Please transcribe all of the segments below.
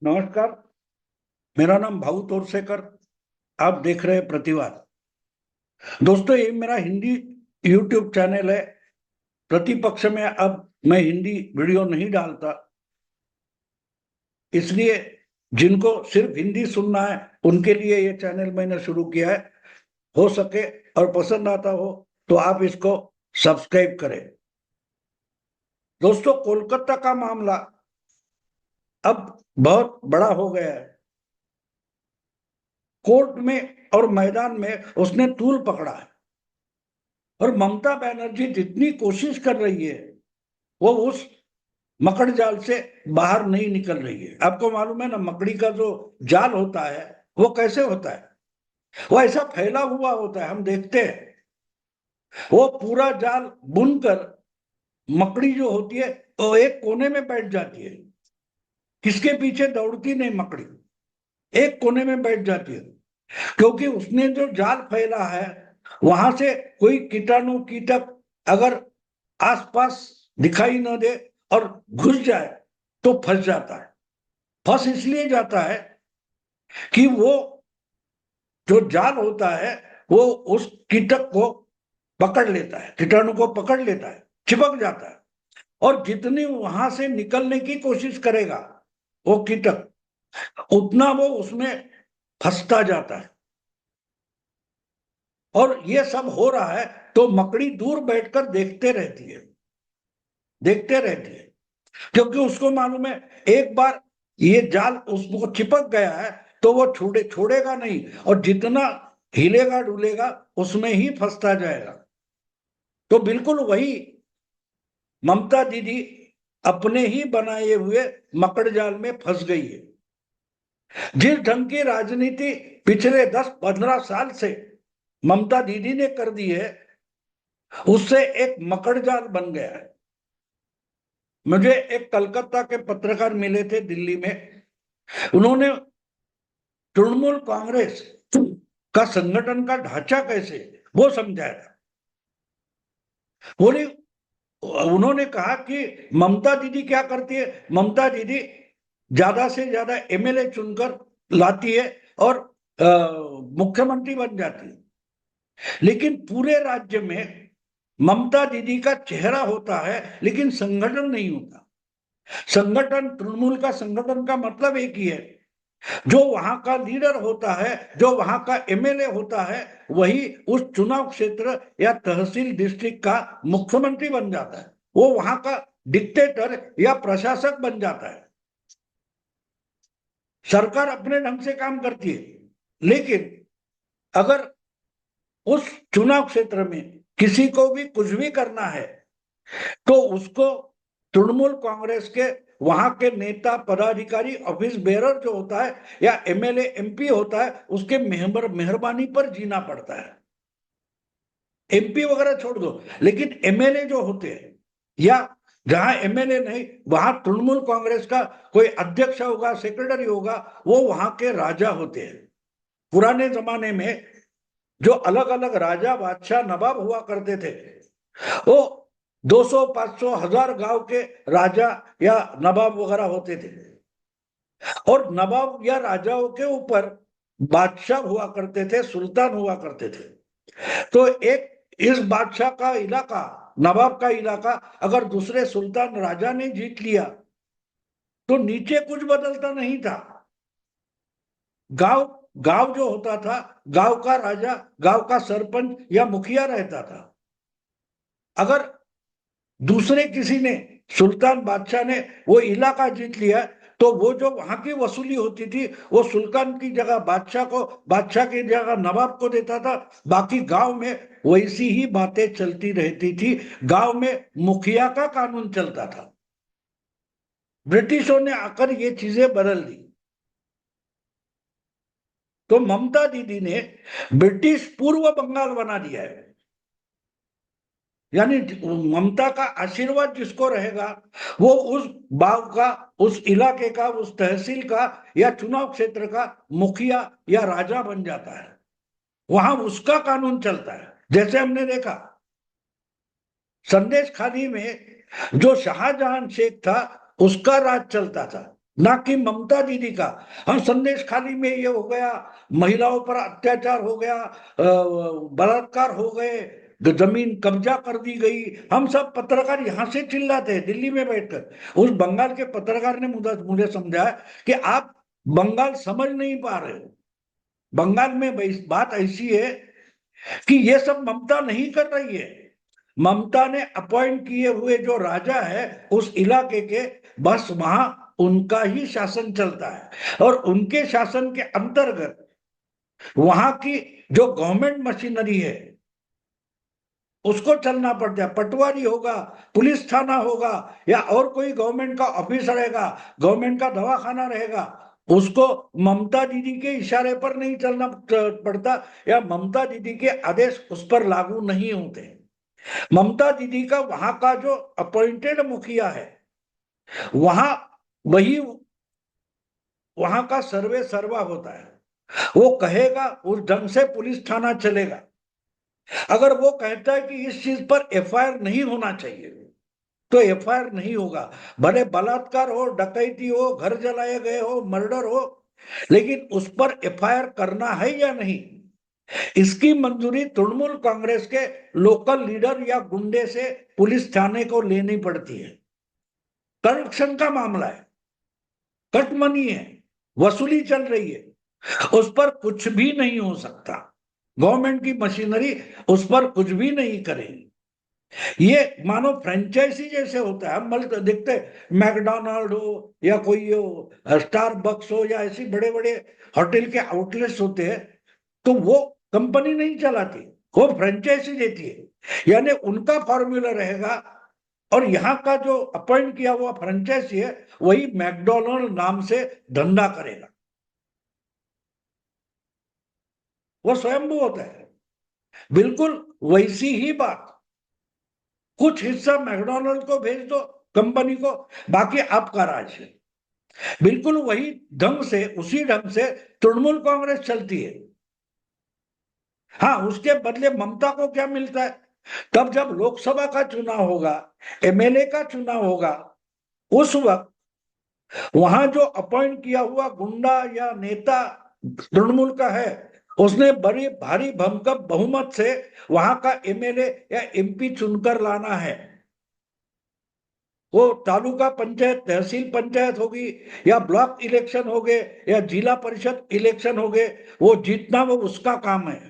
नमस्कार। मेरा नाम भाऊ तोरसेकर। आप देख रहे हैं प्रतिवाद। दोस्तों, ये मेरा हिंदी यूट्यूब चैनल है। प्रतिपक्ष में अब मैं हिंदी वीडियो नहीं डालता, इसलिए जिनको सिर्फ हिंदी सुनना है उनके लिए ये चैनल मैंने शुरू किया है। हो सके और पसंद आता हो तो आप इसको सब्सक्राइब करें। दोस्तों, कोलकाता का मामला अब बहुत बड़ा हो गया है। कोर्ट में और मैदान में उसने तूल पकड़ा है और ममता बनर्जी जितनी कोशिश कर रही है वो उस मकड़ जाल से बाहर नहीं निकल रही है। आपको मालूम है ना, मकड़ी का जो जाल होता है वो कैसे होता है? वो ऐसा फैला हुआ होता है, हम देखते हैं। वो पूरा जाल बुनकर मकड़ी जो होती है वो एक कोने में बैठ जाती है। किसके पीछे दौड़ती नहीं मकड़ी, एक कोने में बैठ जाती है, क्योंकि उसने जो जाल फैला है वहां से कोई कीटाणु कीटक अगर आसपास दिखाई न दे और घुस जाए तो फंस जाता है। फंस इसलिए जाता है कि वो जो जाल होता है वो उस कीटक को पकड़ लेता है, कीटाणु को पकड़ लेता है, चिपक जाता है। और जितनी वहां से निकलने की कोशिश करेगा वो कीटक, उतना वो उसमें फंसता जाता है। और ये सब हो रहा है तो मकड़ी दूर बैठकर देखते रहती है, क्योंकि उसको मालूम है एक बार ये जाल उसको चिपक गया है तो वो छोड़ेगा नहीं, और जितना हिलेगा डुलेगा उसमें ही फंसता जाएगा। तो बिल्कुल वही ममता दीदी अपने ही बनाए हुए मकड़ जाल में फंस गई है। जिस ढंग की राजनीति पिछले 10-15 साल से ममता दीदी ने कर दी है, उससे एक मकड़ जाल बन गया है। मुझे एक कलकत्ता के पत्रकार मिले थे दिल्ली में। उन्होंने तृणमूल कांग्रेस का संगठन का ढांचा कैसे वो समझाया था। बोले, उन्होंने कहा कि ममता दीदी क्या करती है, ममता दीदी ज्यादा से ज्यादा एमएलए चुनकर लाती है और मुख्यमंत्री बन जाती है। लेकिन पूरे राज्य में ममता दीदी का चेहरा होता है लेकिन संगठन नहीं होता। संगठन, तृणमूल का संगठन का मतलब एक ही है, जो वहां का लीडर होता है, जो वहां का एमएलए होता है, वही उस चुनाव क्षेत्र या तहसील डिस्ट्रिक्ट का मुख्यमंत्री बन जाता है। वो वहां का डिक्टेटर या प्रशासक बन जाता है। सरकार अपने ढंग से काम करती है, लेकिन अगर उस चुनाव क्षेत्र में किसी को भी कुछ भी करना है तो उसको तृणमूल कांग्रेस के वहां के नेता पदाधिकारी, ऑफिस बेरर जो होता है या एमएलए एमपी होता है, उसके मेहरबानी पर जीना पड़ता है। एमपी वगैरह छोड़ दो, लेकिन एमएलए जो होते हैं या जहां एमएलए नहीं वहां तृणमूल कांग्रेस का कोई अध्यक्ष होगा, सेक्रेटरी होगा, वो वहां के राजा होते हैं। पुराने जमाने में जो अलग अलग राजा बादशाह नवाब हुआ करते थे, वो 200 500 1000 गांव के राजा या नवाब वगैरह होते थे। और नवाब या राजाओं के ऊपर बादशाह हुआ करते थे, सुल्तान हुआ करते थे। तो एक इस बादशाह का इलाका, नवाब का इलाका अगर दूसरे सुल्तान राजा ने जीत लिया तो नीचे कुछ बदलता नहीं था। गांव गांव जो होता था, गांव का राजा, गांव का सरपंच या मुखिया रहता था। अगर दूसरे किसी ने, सुल्तान बादशाह ने वो इलाका जीत लिया, तो वो जो वहां की वसूली होती थी वो सुल्तान की जगह बादशाह को, बादशाह की जगह नवाब को देता था। बाकी गांव में वैसी ही बातें चलती रहती थी। गांव में मुखिया का कानून चलता था। ब्रिटिशों ने आकर ये चीजें बदल दी। तो ममता दीदी ने ब्रिटिश पूर्व बंगाल बना दिया है। यानी ममता का आशीर्वाद जिसको रहेगा वो उस गांव का, उस इलाके का, उस तहसील का या चुनाव क्षेत्र का मुखिया या राजा बन जाता है। वहां उसका कानून चलता है। जैसे हमने देखा संदेश खाली में जो शाहजहां शेख था उसका राज चलता था, ना कि ममता दीदी का। हम संदेश खाली में ये हो गया, महिलाओं पर अत्याचार हो गया, बलात्कार हो गए, जमीन कब्जा कर दी गई, हम सब पत्रकार यहां से चिल्लाते हैं दिल्ली में बैठकर। उस बंगाल के पत्रकार ने मुझे मुझे समझाया कि आप बंगाल समझ नहीं पा रहे हो। बंगाल में बात ऐसी है कि ये सब ममता नहीं कर रही है। ममता ने अपॉइंट किए हुए जो राजा है उस इलाके के, बस वहां उनका ही शासन चलता है और उनके शासन के अंतर्गत वहां की जो गवर्नमेंट मशीनरी है उसको चलना पड़ता है। पटवारी होगा, पुलिस थाना होगा, या और कोई गवर्नमेंट का ऑफिस रहेगा, गवर्नमेंट का दवाखाना रहेगा, उसको ममता दीदी के इशारे पर नहीं चलना पड़ता, या ममता दीदी के आदेश उस पर लागू नहीं होते। ममता दीदी का वहां का जो अपॉइंटेड मुखिया है, वहां वही वहां का सर्वे सर्वा होता है। वो कहेगा उस ढंग से पुलिस थाना चलेगा। अगर वो कहता है कि इस चीज पर एफआईआर नहीं होना चाहिए तो एफआईआर नहीं होगा। भले बलात्कार हो, डकैती हो, घर जलाए गए हो, मर्डर हो, लेकिन उस पर एफआईआर करना है या नहीं, इसकी मंजूरी तृणमूल कांग्रेस के लोकल लीडर या गुंडे से पुलिस थाने को लेनी पड़ती है। करप्शन का मामला है, कट मनी है, वसूली चल रही है, उस पर कुछ भी नहीं हो सकता। गवर्नमेंट की मशीनरी उस पर कुछ भी नहीं करेगी। ये मानो फ्रेंचाइजी जैसे होता है। हम मतलब देखते मैकडोनाल्ड हो या कोई हो, स्टारबक्स हो, या ऐसी बड़े बड़े होटल के आउटलेट्स होते हैं, तो वो कंपनी नहीं चलाती, वो फ्रेंचाइजी देती है। यानी उनका फॉर्मूला रहेगा और यहाँ का जो अपॉइंट किया हुआ फ्रेंचाइजी है वही मैकडोनाल्ड नाम से धंधा करेगा। वो स्वयंभू होता है। बिल्कुल वैसी ही बात, कुछ हिस्सा मैकडोनाल्ड को भेज दो कंपनी को, बाकी आपका राज है। बिल्कुल वही ढंग से, उसी ढंग से तृणमूल कांग्रेस चलती है। हाँ, उसके बदले ममता को क्या मिलता है? तब जब लोकसभा का चुनाव होगा, एमएलए का चुनाव होगा, उस वक्त वहां जो अपॉइंट किया हुआ गुंडा या नेता तृणमूल का है, उसने बड़ी भारी भमकम बहुमत से वहां का एमएलए या एमपी चुनकर लाना है। वो तालुका पंचायत, तहसील पंचायत होगी, या ब्लॉक इलेक्शन हो गए, या जिला परिषद इलेक्शन हो गए, वो जीतना वो उसका काम है।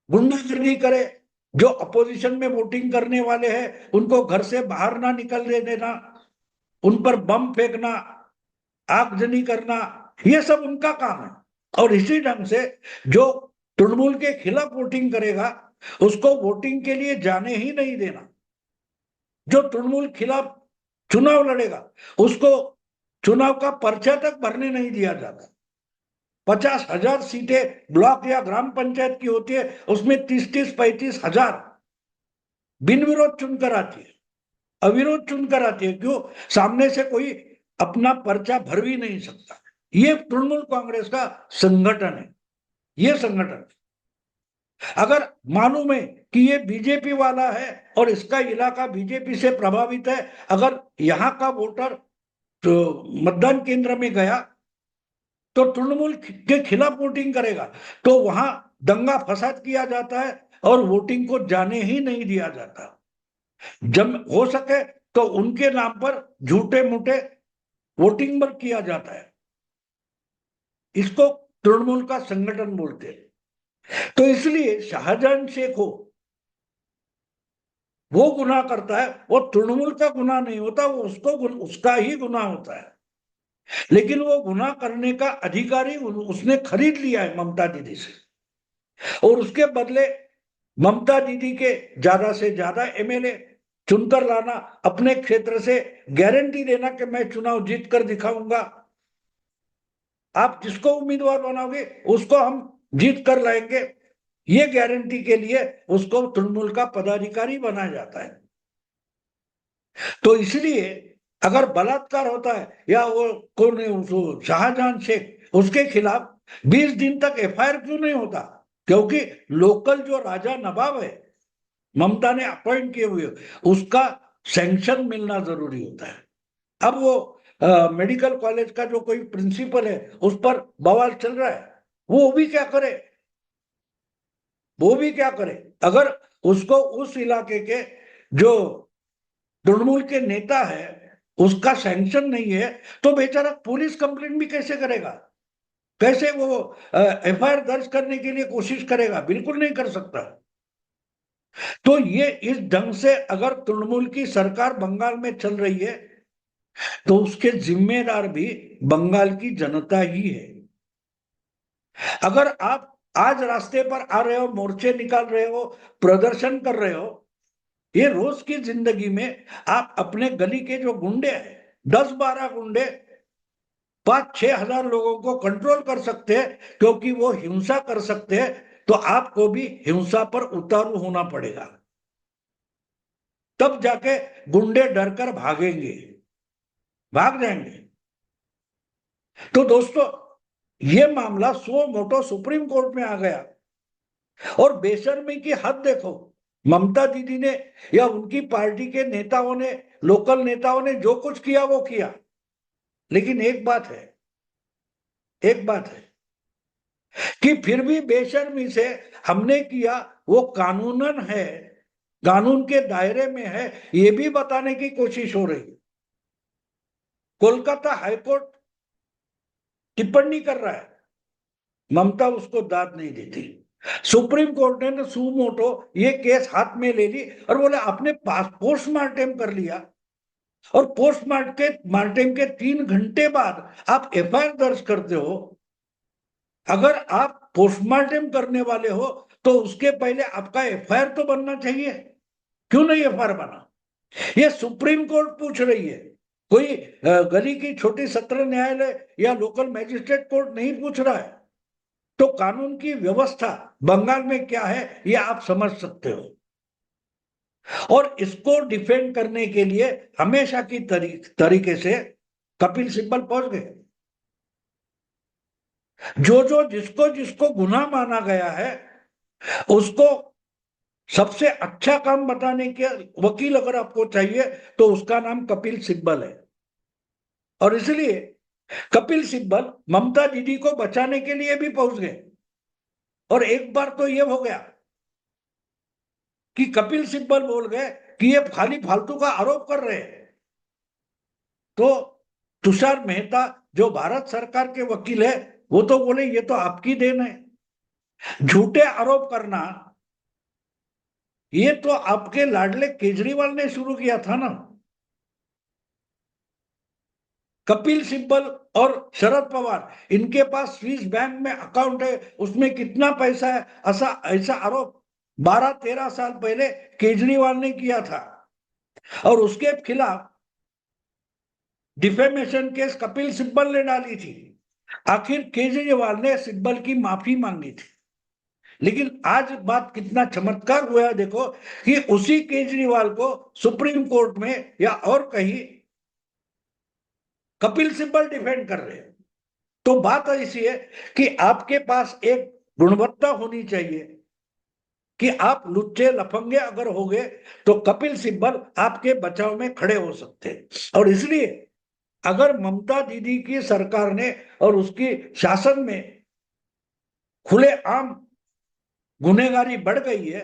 गुंडागर्दी करे, जो अपोजिशन में वोटिंग करने वाले हैं उनको घर से बाहर ना निकलने देना, उन पर बम फेंकना, आगजनी करना, ये सब उनका काम है। और इसी ढंग से जो तृणमूल के खिलाफ वोटिंग करेगा उसको वोटिंग के लिए जाने ही नहीं देना। जो तृणमूल खिलाफ चुनाव लड़ेगा उसको चुनाव का पर्चा तक भरने नहीं दिया जाता। 50,000 सीटें ब्लॉक या ग्राम पंचायत की होती है, उसमें 30-30, 35,000 बिन विरोध चुनकर आती है, अविरोध चुनकर आती है। क्यों? सामने से कोई अपना पर्चा भर भी नहीं सकता। ये तृणमूल कांग्रेस का संगठन है। ये संगठन, अगर मालूम है कि ये बीजेपी वाला है और इसका इलाका बीजेपी से प्रभावित है, अगर यहाँ का वोटर तो मतदान केंद्र में गया तो तृणमूल के खिलाफ वोटिंग करेगा, तो वहां दंगा फसाद किया जाता है और वोटिंग को जाने ही नहीं दिया जाता। जब हो सके तो उनके नाम पर झूठे मूठे वोटिंग पर किया जाता है। इसको तृणमूल का संगठन बोलते हैं। तो इसलिए शाहजहां शेख हो, वो गुनाह करता है, वो तृणमूल का गुनाह नहीं होता, वो उसका ही गुनाह होता है। लेकिन वो गुनाह करने का अधिकारी उसने खरीद लिया है ममता दीदी से, और उसके बदले ममता दीदी के ज्यादा से ज्यादा एमएलए चुनकर लाना, अपने क्षेत्र से गारंटी देना कि मैं चुनाव जीत कर दिखाऊंगा, आप जिसको उम्मीदवार बनाओगे उसको हम जीत कर लाएंगे, ये गारंटी के लिए उसको तृणमूल का पदाधिकारी बनाया जाता है। तो इसलिए अगर बलात्कार होता है या वो कौन शाहजहां शेख, उसके खिलाफ 20 दिन तक एफआईआर क्यों नहीं होता? क्योंकि लोकल जो राजा नवाब है ममता ने अपॉइंट किए हुए, उसका सैंक्शन मिलना जरूरी होता है। अब वो मेडिकल कॉलेज का जो कोई प्रिंसिपल है उस पर बवाल चल रहा है, वो भी क्या करे, वो भी क्या करे? अगर उसको उस इलाके के जो तृणमूल के नेता है उसका सैंक्शन नहीं है, तो बेचारा पुलिस कंप्लेंट भी कैसे करेगा? कैसे वो एफआईआर दर्ज करने के लिए कोशिश करेगा? बिल्कुल नहीं कर सकता। तो ये इस ढंग से अगर तृणमूल की सरकार बंगाल में चल रही है तो उसके जिम्मेदार भी बंगाल की जनता ही है। अगर आप आज रास्ते पर आ रहे हो, मोर्चे निकाल रहे हो, प्रदर्शन कर रहे हो, ये रोज की जिंदगी में आप अपने गली के जो गुंडे हैं, 10-12 गुंडे 5-6 हजार लोगों को कंट्रोल कर सकते हैं क्योंकि वो हिंसा कर सकते हैं, तो आपको भी हिंसा पर उतारू होना पड़ेगा, तब जाके गुंडे डरकर भागेंगे, भाग जाएंगे। तो दोस्तों, ये मामला सो मोटो सुप्रीम कोर्ट में आ गया और बेशर्मी की हद देखो। ममता दीदी ने या उनकी पार्टी के नेताओं ने, लोकल नेताओं ने जो कुछ किया वो किया, लेकिन एक बात है, एक बात है कि फिर भी बेशर्मी से हमने किया, वो कानूनन है, कानून के दायरे में है, ये भी बताने की कोशिश हो रही है। कोलकाता हाईकोर्ट टिप्पणी कर रहा है, ममता उसको दाद नहीं देती। सुप्रीम कोर्ट ने सुमोटो ये केस हाथ में ले ली और बोले आपने पोस्टमार्टम कर लिया, और पोस्टमार्टम के 3 घंटे बाद आप एफआईआर दर्ज करते हो। अगर आप पोस्टमार्टम करने वाले हो तो उसके पहले आपका एफआईआर तो बनना चाहिए, क्यों नहीं एफआईआर बना? ये सुप्रीम कोर्ट पूछ रही है, कोई गली की छोटी सत्र न्यायालय या लोकल मैजिस्ट्रेट कोर्ट नहीं पूछ रहा है। तो कानून की व्यवस्था बंगाल में क्या है ये आप समझ सकते हो। और इसको डिफेंड करने के लिए हमेशा की तरीके से कपिल सिब्बल पहुंच गए। जो जो जिसको जिसको गुनाह माना गया है उसको सबसे अच्छा काम बताने के वकील अगर आपको चाहिए तो उसका नाम कपिल सिब्बल है। और इसलिए कपिल सिब्बल ममता दीदी को बचाने के लिए भी पहुंच गए। और एक बार तो यह हो गया कि कपिल सिब्बल बोल गए कि ये खाली फालतू का आरोप कर रहे हैं, तो तुषार मेहता जो भारत सरकार के वकील है वो तो बोले ये तो आपकी देन है। झूठे आरोप करना ये तो आपके लाडले केजरीवाल ने शुरू किया था ना। कपिल सिब्बल और शरद पवार इनके पास स्विस बैंक में अकाउंट है, उसमें कितना पैसा है, ऐसा ऐसा आरोप 12-13 साल पहले केजरीवाल ने किया था और उसके खिलाफ डिफेमेशन केस कपिल सिब्बल ने डाली थी। आखिर केजरीवाल ने सिब्बल की माफी मांगी थी। लेकिन आज बात कितना चमत्कार हुआ है देखो कि उसी केजरीवाल को सुप्रीम कोर्ट में या और कहीं कपिल सिब्बल डिफेंड कर रहे हैं। तो बात ऐसी है कि आपके पास एक गुणवत्ता होनी चाहिए कि आप लुच्चे लफंगे अगर हो गए तो कपिल सिब्बल आपके बचाव में खड़े हो सकते हैं। और इसलिए अगर ममता दीदी की सरकार ने और उसकी शासन में खुलेआम गुनहगारी बढ़ गई है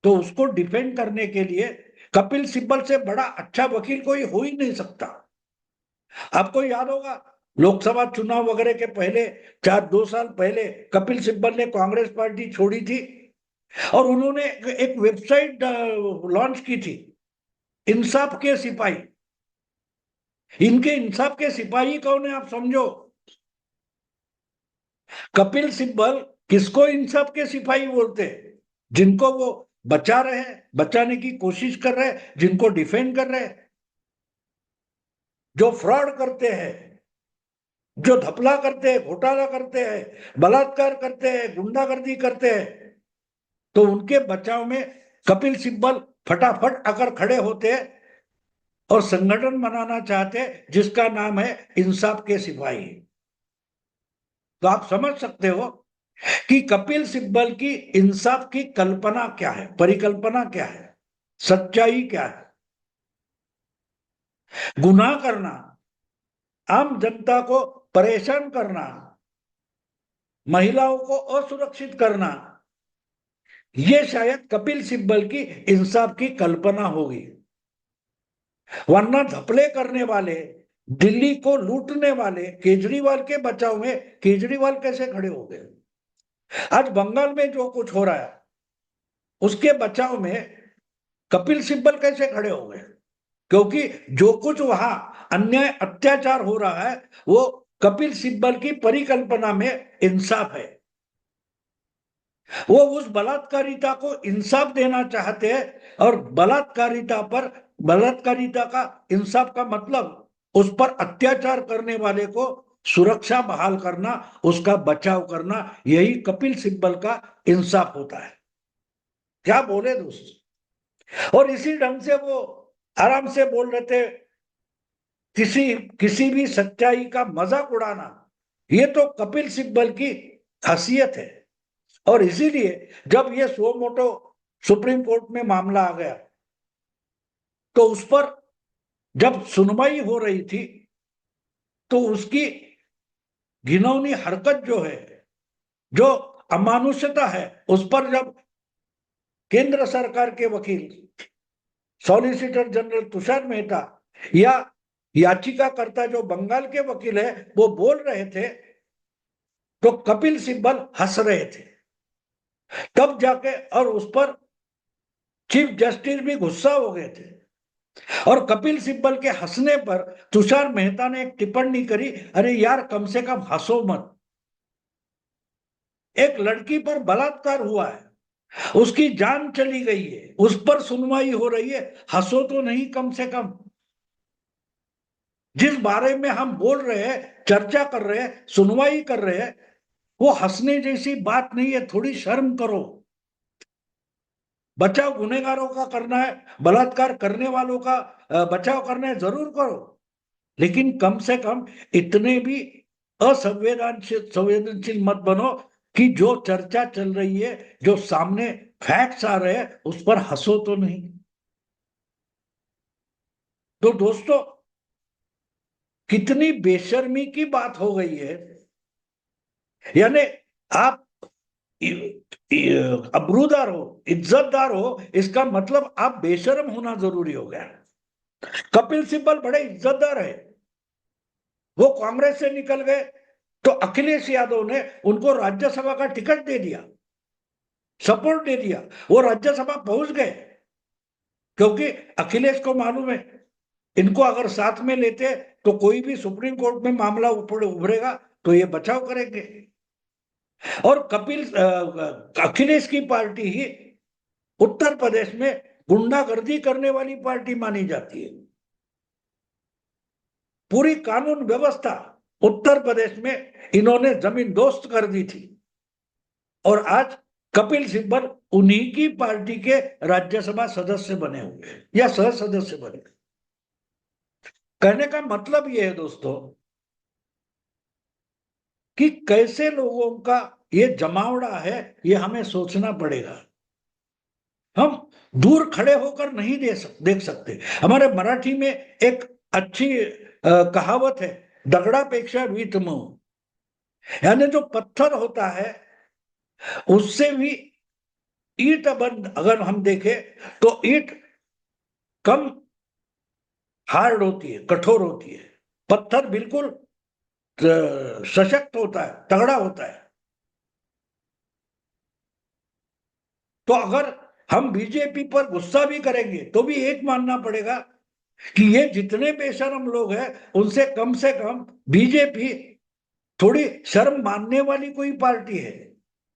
तो उसको डिफेंड करने के लिए कपिल सिब्बल से बड़ा अच्छा वकील कोई हो ही नहीं सकता। आपको याद होगा लोकसभा चुनाव वगैरह के पहले 2 साल पहले कपिल सिब्बल ने कांग्रेस पार्टी छोड़ी थी और उन्होंने एक वेबसाइट लॉन्च की थी, इंसाफ के सिपाही। इनके इंसाफ के सिपाही कौन है आप समझो? कपिल सिब्बल किसको इंसाफ के सिपाही बोलते हैं? जिनको वो बचा रहे हैं, बचाने की कोशिश कर रहे हैं, जिनको डिफेंड कर रहे हैं। जो फ्रॉड करते हैं, जो धपला करते हैं, घोटाला करते हैं, बलात्कार करते हैं, गुंडागर्दी करते हैं, तो उनके बचाव में कपिल सिब्बल फटाफट अगर खड़े होते हैं और संगठन बनाना चाहते हैं जिसका नाम है इंसाफ के सिपाही। तो आप समझ सकते हो कि कपिल सिब्बल की इंसाफ की कल्पना क्या है, परिकल्पना क्या है, सच्चाई क्या है। गुनाह करना आम जनता को परेशान करना, महिलाओं को असुरक्षित करना, ये शायद कपिल सिब्बल की इंसाफ की कल्पना होगी। वरना धपले करने वाले, दिल्ली को लूटने वाले केजरीवाल के बचाव में केजरीवाल कैसे खड़े हो गए? आज बंगाल में जो कुछ हो रहा है उसके बचाव में कपिल सिब्बल कैसे खड़े हो गए? क्योंकि जो कुछ वहां अन्याय अत्याचार हो रहा है वो कपिल सिब्बल की परिकल्पना में इंसाफ है। वो उस बलात्कारिता को इंसाफ देना चाहते हैं और बलात्कारिता का इंसाफ का मतलब उस पर अत्याचार करने वाले को सुरक्षा बहाल करना, उसका बचाव करना, यही कपिल सिब्बल का इंसाफ होता है। क्या बोले दोस्त? और इसी ढंग से वो आराम से बोल रहे थे किसी किसी भी सच्चाई का मजाक उड़ाना, ये तो कपिल सिब्बल की खासियत है। और इसीलिए जब ये सो मोटो सुप्रीम कोर्ट में मामला आ गया तो उस पर जब सुनवाई हो रही थी तो उसकी घिनौनी हरकत जो है, जो अमानुषता है, उस पर जब केंद्र सरकार के वकील सॉलिसिटर जनरल तुषार मेहता या याचिकाकर्ता जो बंगाल के वकील है वो बोल रहे थे तो कपिल सिब्बल हंस रहे थे। तब जाके और उस पर चीफ जस्टिस भी गुस्सा हो गए थे और कपिल सिब्बल के हंसने पर तुषार मेहता ने एक टिप्पणी करी, अरे यार कम से कम हंसो मत। एक लड़की पर बलात्कार हुआ है, उसकी जान चली गई है, उस पर सुनवाई हो रही है, हंसो तो नहीं कम से कम। जिस बारे में हम बोल रहे हैं, चर्चा कर रहे हैं, सुनवाई कर रहे हैं, वो हंसने जैसी बात नहीं है। थोड़ी शर्म करो। बचाव गुनहगारों का करना है, बलात्कार करने वालों का बचाव करना है, जरूर करो, लेकिन कम से कम इतने भी संवेदनशील मत बनो कि जो चर्चा चल रही है, जो सामने फैक्ट्स आ रहे हैं, उस पर हंसो तो नहीं। तो दोस्तों, कितनी बेशर्मी की बात हो गई है। यानी आप अबरूदार हो, इज्जतदार हो, इसका मतलब आप बेशर्म होना जरूरी हो गया। कपिल सिब्बल बड़े इज्जतदार है, वो कांग्रेस से निकल गए तो अखिलेश यादव ने उनको राज्यसभा का टिकट दे दिया, सपोर्ट दे दिया, वो राज्यसभा पहुंच गए। क्योंकि अखिलेश को मालूम है इनको अगर साथ में लेते तो कोई भी सुप्रीम कोर्ट में मामला उभरेगा तो ये बचाव करेंगे। और अखिलेश की पार्टी ही उत्तर प्रदेश में गुंडागर्दी करने वाली पार्टी मानी जाती है। पूरी कानून व्यवस्था उत्तर प्रदेश में इन्होंने जमीन दोस्त कर दी थी और आज कपिल सिब्बल उन्हीं की पार्टी के राज्यसभा सदस्य बने हुए या सह सदस्य बने। कहने का मतलब यह है दोस्तों कि कैसे लोगों का ये जमावड़ा है, ये हमें सोचना पड़ेगा। हम दूर खड़े होकर नहीं देख सकते। हमारे मराठी में एक अच्छी कहावत है, दगड़ापेक्षा वीत मऊ। यानी जो पत्थर होता है उससे भी ईंट अगर हम देखें तो ईंट कम हार्ड होती है, कठोर होती है। पत्थर बिल्कुल सशक्त होता है, तगड़ा होता है। तो अगर हम बीजेपी पर गुस्सा भी करेंगे तो भी एक मानना पड़ेगा कि ये जितने बेशर्म लोग हैं उनसे कम बीजेपी थोड़ी शर्म मानने वाली कोई पार्टी है।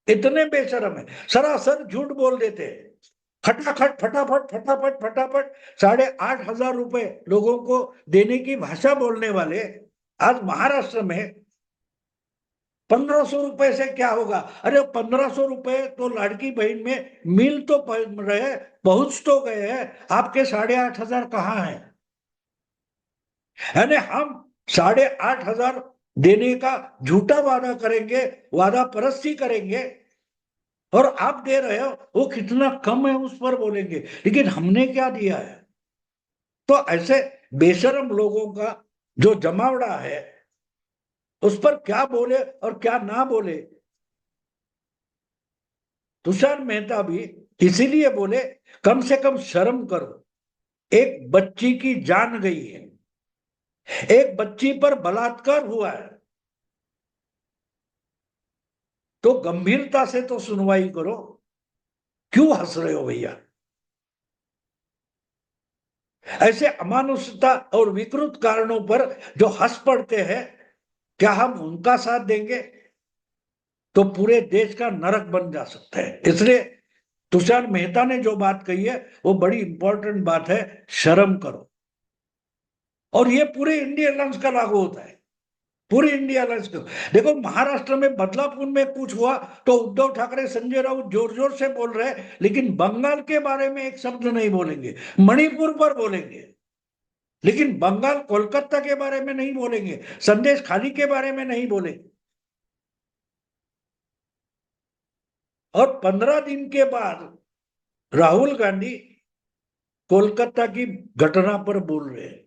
इतने बेशर्म है, सरासर झूठ बोल देते हैं। खटाखट फटाफट फटाफट फटाफट 8,500 रुपए लोगों को देने की भाषा बोलने वाले आज महाराष्ट्र में 1,500 रुपए से क्या होगा? अरे 1,500 रुपए तो लाड़की बहन में मिल तो रहे, पहुंच तो गए हैं, आपके 8,500 कहाँ है? यानी हम 8,500 देने का झूठा वादा करेंगे, वादा परस्ती करेंगे और आप दे रहे हो वो कितना कम है उस पर बोलेंगे, लेकिन हमने क्या दिया है? तो ऐसे बेशरम लोगों का जो जमावड़ा है उस पर क्या बोले और क्या ना बोले। तुषार मेहता भी इसीलिए बोले कम से कम शर्म करो, एक बच्ची की जान गई है, एक बच्ची पर बलात्कार हुआ है, तो गंभीरता से तो सुनवाई करो। क्यों हंस रहे हो भैया? ऐसे अमानुषता और विकृत कारणों पर जो हंस पड़ते हैं, क्या हम उनका साथ देंगे तो पूरे देश का नरक बन जा सकता है। इसलिए तुषार मेहता ने जो बात कही है वो बड़ी इंपॉर्टेंट बात है, शर्म करो। और ये पूरे इंडिया अलायंस का लागू होता है, पूरी इंडिया अलायंस का। देखो महाराष्ट्र में बदलापुर में कुछ हुआ तो उद्धव ठाकरे संजय राउत जोर जोर से बोल रहे हैं, लेकिन बंगाल के बारे में एक शब्द नहीं बोलेंगे, मणिपुर पर बोलेंगे, लेकिन बंगाल कोलकाता के बारे में नहीं बोलेंगे, संदेश खाली के बारे में नहीं बोलेंगे। और 15 दिन के बाद राहुल गांधी कोलकाता की घटना पर बोल रहे हैं।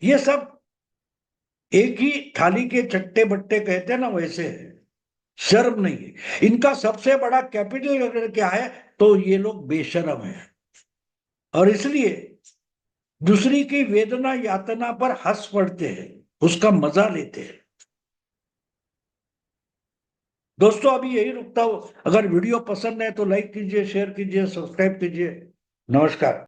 ये सब एक ही थाली के चट्टे बट्टे कहते हैं ना, वैसे है। शर्म नहीं है इनका। सबसे बड़ा कैपिटल अगर क्या है तो ये लोग बेशर्म है, और इसलिए दूसरी की वेदना यातना पर हंस पड़ते हैं, उसका मजा लेते हैं। दोस्तों अभी यही रुकता हूं। अगर वीडियो पसंद है तो लाइक कीजिए, शेयर कीजिए, सब्सक्राइब कीजिए। नमस्कार।